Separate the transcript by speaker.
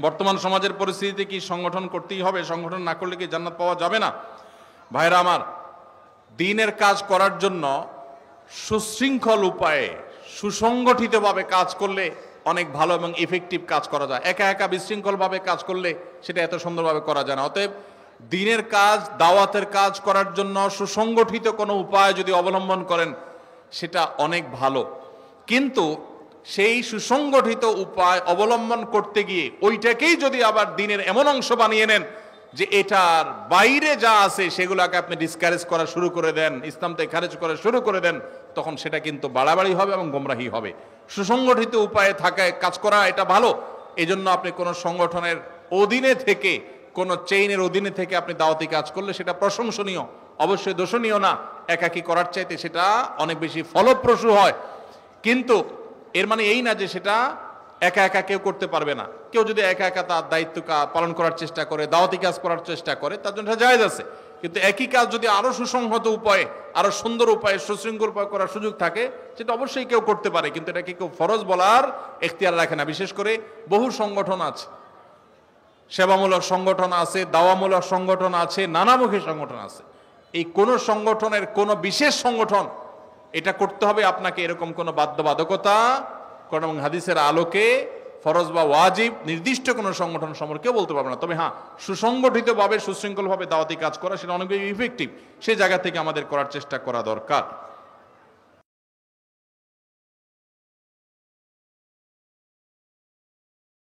Speaker 1: বর্তমান সমাজের পরিস্থিতিতে কি সংগঠন করতেই হবে? সংগঠন না করলে কি জান্নাত পাওয়া যাবে না? ভাইরা আমার, দ্বীনের কাজ করার জন্য সুশৃঙ্খল উপায়ে সুসংগঠিতভাবে কাজ করলে অনেক ভালো এবং ইফেক্টিভ কাজ করা যায়। একা একা বিশৃঙ্খলভাবে কাজ করলে সেটা এত সুন্দরভাবে করা যায় না। অতএব দ্বীনের কাজ, দাওয়াতের কাজ করার জন্য সুসংগঠিত কোনো উপায় যদি অবলম্বন করেন সেটা অনেক ভালো। কিন্তু সেই সুসংগঠিত উপায় অবলম্বন করতে গিয়ে ওইটাকেই যদি আবার দ্বীনের এমন অংশ বানিয়ে নেন যে এটার বাইরে যা আছে সেগুলোকে আপনি ডিসকারেজ করা শুরু করে দেন, ইসলাম থেকে খারেজ করা শুরু করে দেন, তখন সেটা কিন্তু বাড়াবাড়ি হবে এবং গোমরাহি হবে। সুসংগঠিত উপায়ে থাকায় কাজ করা এটা ভালো। এই জন্য আপনি কোনো সংগঠনের অধীনে থেকে, কোনো চেইনের অধীনে থেকে আপনি দাওয়াতি কাজ করলে সেটা প্রশংসনীয়, অবশ্যই দোষণীয় না। একাকী করার চাইতে সেটা অনেক বেশি ফলপ্রসূ হয়। কিন্তু এর মানে এই না যে সেটা একা একা কেউ করতে পারবে না। কেউ যদি একা একা তার দায়িত্ব পালন করার চেষ্টা করে, দাওয়াতি কাজ করার চেষ্টা করে, তার জন্য এটা জায়েজ আছে। কিন্তু একই কাজ যদি আরো সুসংহত উপায়ে, আরো সুন্দর উপায়ে, সুশৃঙ্খল উপায়ে করার সুযোগ থাকে, সেটা অবশ্যই কেউ করতে পারে। কিন্তু এটাকে কেউ ফরজ বলার এখতিয়ার রাখে না। বিশেষ করে বহু সংগঠন আছে, সেবামূলক সংগঠন আছে, দাওয়ামূলক সংগঠন আছে, নানামুখী সংগঠন আছে। এই কোন সংগঠনের কোন বিশেষ সংগঠন এটা করতে হবে আপনাকে এরকম কোনো বাধ্যবাধকতা কোন হাদিসের আলোকে ফরজ বা ওয়াজিব নির্দিষ্ট কোনো সংগঠন সম্পর্কে বলতে পারবে না। তবে হ্যাঁ, সুসংগঠিতভাবে সুশৃঙ্খলভাবে দাওয়াতি কাজ করা সেটা অনেক বেশি ইফেক্টিভ। সেই জায়গা থেকে আমাদের করার চেষ্টা করা দরকার।